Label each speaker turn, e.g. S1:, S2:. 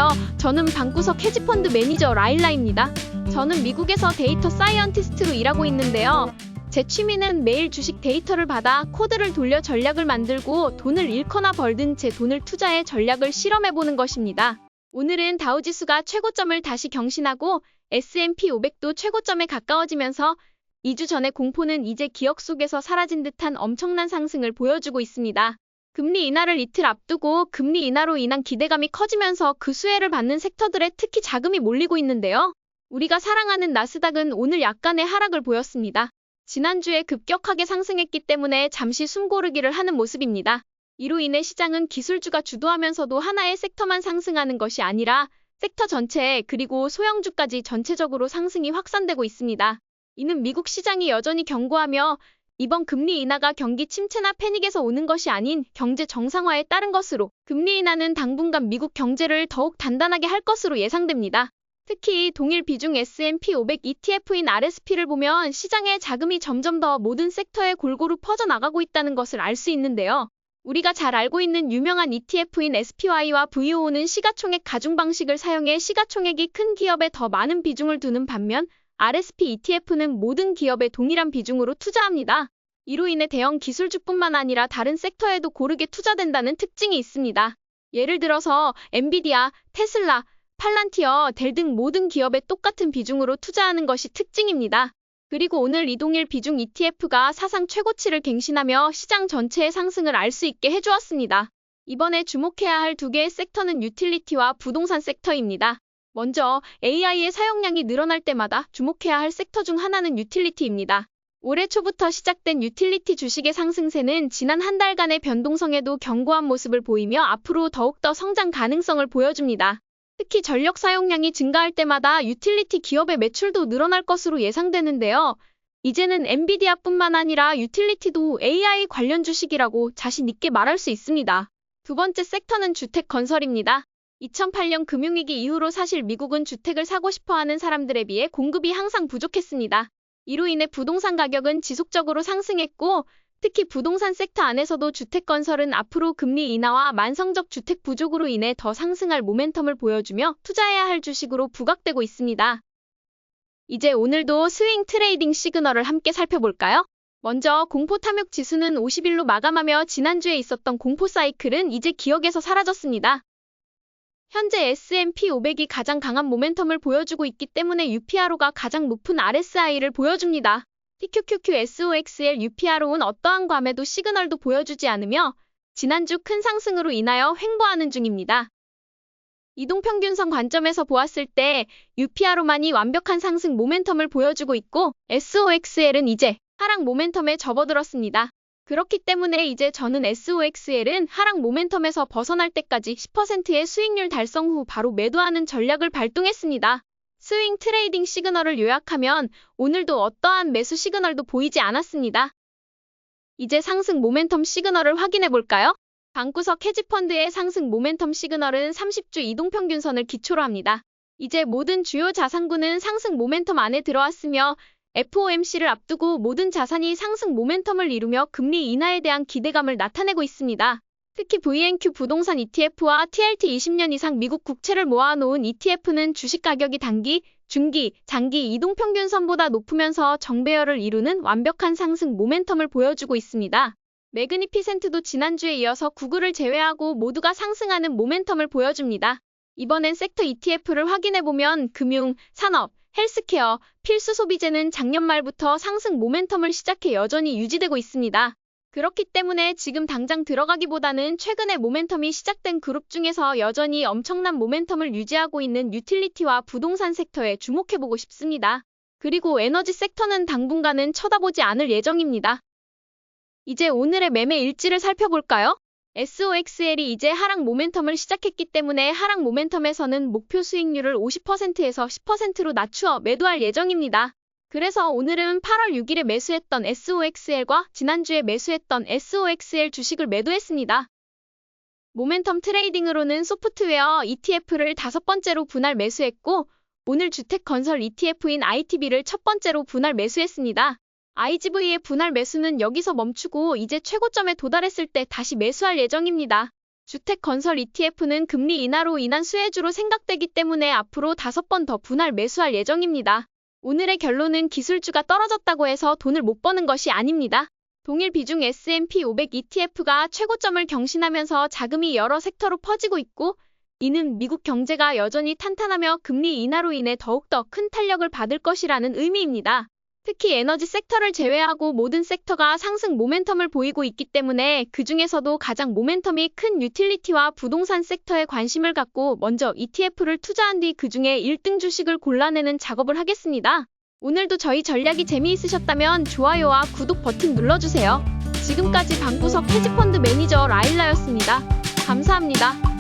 S1: 안녕하세요. 저는 방구석 헤지펀드 매니저 라일라입니다. 저는 미국에서 데이터 사이언티스트로 일하고 있는데요. 제 취미는 매일 주식 데이터를 받아 코드를 돌려 전략을 만들고 돈을 잃거나 벌든 제 돈을 투자해 전략을 실험해보는 것입니다. 오늘은 다우지수가 최고점을 다시 경신하고 S&P 500도 최고점에 가까워지면서 2주 전의 공포는 이제 기억 속에서 사라진 듯한 엄청난 상승을 보여주고 있습니다. 금리 인하를 이틀 앞두고 금리 인하로 인한 기대감이 커지면서 그 수혜를 받는 섹터들에 특히 자금이 몰리고 있는데요. 우리가 사랑하는 나스닥은 오늘 약간의 하락을 보였습니다. 지난주에 급격하게 상승했기 때문에 잠시 숨고르기를 하는 모습입니다. 이로 인해 시장은 기술주가 주도하면서도 하나의 섹터만 상승하는 것이 아니라 섹터 전체 그리고 소형주까지 전체적으로 상승이 확산되고 있습니다. 이는 미국 시장이 여전히 경고하며 이번 금리 인하가 경기 침체나 패닉에서 오는 것이 아닌 경제 정상화에 따른 것으로 금리 인하는 당분간 미국 경제를 더욱 단단하게 할 것으로 예상됩니다. 특히 동일 비중 S&P 500 ETF인 RSP를 보면 시장의 자금이 점점 더 모든 섹터에 골고루 퍼져나가고 있다는 것을 알 수 있는데요. 우리가 잘 알고 있는 유명한 ETF인 SPY와 VOO는 시가총액 가중 방식을 사용해 시가총액이 큰 기업에 더 많은 비중을 두는 반면 RSP ETF는 모든 기업에 동일한 비중으로 투자합니다. 이로 인해 대형 기술주뿐만 아니라 다른 섹터에도 고르게 투자된다는 특징이 있습니다. 예를 들어서 엔비디아, 테슬라, 팔란티어, 델 등 모든 기업에 똑같은 비중으로 투자하는 것이 특징입니다. 그리고 오늘 이동일 비중 ETF가 사상 최고치를 갱신하며 시장 전체의 상승을 알 수 있게 해주었습니다. 이번에 주목해야 할 두 개의 섹터는 유틸리티와 부동산 섹터입니다. 먼저 AI의 사용량이 늘어날 때마다 주목해야 할 섹터 중 하나는 유틸리티입니다. 올해 초부터 시작된 유틸리티 주식의 상승세는 지난 한 달간의 변동성에도 견고한 모습을 보이며 앞으로 더욱더 성장 가능성을 보여줍니다. 특히 전력 사용량이 증가할 때마다 유틸리티 기업의 매출도 늘어날 것으로 예상되는데요. 이제는 엔비디아뿐만 아니라 유틸리티도 AI 관련 주식이라고 자신 있게 말할 수 있습니다. 두 번째 섹터는 주택 건설입니다. 2008년 금융위기 이후로 사실 미국은 주택을 사고 싶어하는 사람들에 비해 공급이 항상 부족했습니다. 이로 인해 부동산 가격은 지속적으로 상승했고 특히 부동산 섹터 안에서도 주택 건설은 앞으로 금리 인하와 만성적 주택 부족으로 인해 더 상승할 모멘텀을 보여주며 투자해야 할 주식으로 부각되고 있습니다. 이제 오늘도 스윙 트레이딩 시그널을 함께 살펴볼까요? 먼저 공포 탐욕 지수는 50일로 마감하며 지난주에 있었던 공포 사이클은 이제 기억에서 사라졌습니다. 현재 S&P 500이 가장 강한 모멘텀을 보여주고 있기 때문에 UPRO가 가장 높은 RSI를 보여줍니다. TQQQSOXL UPRO는 어떠한 괌에도 시그널도 보여주지 않으며 지난주 큰 상승으로 인하여 횡보하는 중입니다. 이동평균선 관점에서 보았을 때 UPRO만이 완벽한 상승 모멘텀을 보여주고 있고 SOXL은 이제 하락 모멘텀에 접어들었습니다. 그렇기 때문에 이제 저는 SOXL은 하락 모멘텀에서 벗어날 때까지 10%의 수익률 달성 후 바로 매도하는 전략을 발동했습니다. 스윙 트레이딩 시그널을 요약하면 오늘도 어떠한 매수 시그널도 보이지 않았습니다. 이제 상승 모멘텀 시그널을 확인해 볼까요? 방구석 헤지펀드의 상승 모멘텀 시그널은 30주 이동평균선을 기초로 합니다. 이제 모든 주요 자산군은 상승 모멘텀 안에 들어왔으며 FOMC를 앞두고 모든 자산이 상승 모멘텀을 이루며 금리 인하에 대한 기대감을 나타내고 있습니다. 특히 VNQ 부동산 ETF와 TLT 20년 이상 미국 국채를 모아놓은 ETF는 주식 가격이 단기, 중기, 장기 이동평균선보다 높으면서 정배열을 이루는 완벽한 상승 모멘텀을 보여주고 있습니다. 매그니피센트도 지난주에 이어서 구글을 제외하고 모두가 상승하는 모멘텀을 보여줍니다. 이번엔 섹터 ETF를 확인해보면 금융, 산업, 헬스케어, 필수 소비재는 작년 말부터 상승 모멘텀을 시작해 여전히 유지되고 있습니다. 그렇기 때문에 지금 당장 들어가기보다는 최근에 모멘텀이 시작된 그룹 중에서 여전히 엄청난 모멘텀을 유지하고 있는 유틸리티와 부동산 섹터에 주목해보고 싶습니다. 그리고 에너지 섹터는 당분간은 쳐다보지 않을 예정입니다. 이제 오늘의 매매 일지를 살펴볼까요? SOXL이 이제 하락 모멘텀을 시작했기 때문에 하락 모멘텀에서는 목표 수익률을 50%에서 10%로 낮추어 매도할 예정입니다. 그래서 오늘은 8월 6일에 매수했던 SOXL과 지난주에 매수했던 SOXL 주식을 매도했습니다. 모멘텀 트레이딩으로는 소프트웨어 ETF를 5번째로 분할 매수했고 오늘 주택 건설 ETF인 ITB를 첫 번째로 분할 매수했습니다. IGV의 분할 매수는 여기서 멈추고 이제 최고점에 도달했을 때 다시 매수할 예정입니다. 주택 건설 ETF는 금리 인하로 인한 수혜주로 생각되기 때문에 앞으로 5번 더 분할 매수할 예정입니다. 오늘의 결론은 기술주가 떨어졌다고 해서 돈을 못 버는 것이 아닙니다. 동일 비중 S&P 500 ETF가 최고점을 경신하면서 자금이 여러 섹터로 퍼지고 있고, 이는 미국 경제가 여전히 탄탄하며 금리 인하로 인해 더욱더 큰 탄력을 받을 것이라는 의미입니다. 특히 에너지 섹터를 제외하고 모든 섹터가 상승 모멘텀을 보이고 있기 때문에 그 중에서도 가장 모멘텀이 큰 유틸리티와 부동산 섹터에 관심을 갖고 먼저 ETF를 투자한 뒤 그 중에 1등 주식을 골라내는 작업을 하겠습니다. 오늘도 저희 전략이 재미있으셨다면 좋아요와 구독 버튼 눌러주세요. 지금까지 방구석 헤지펀드 매니저 라일라였습니다. 감사합니다.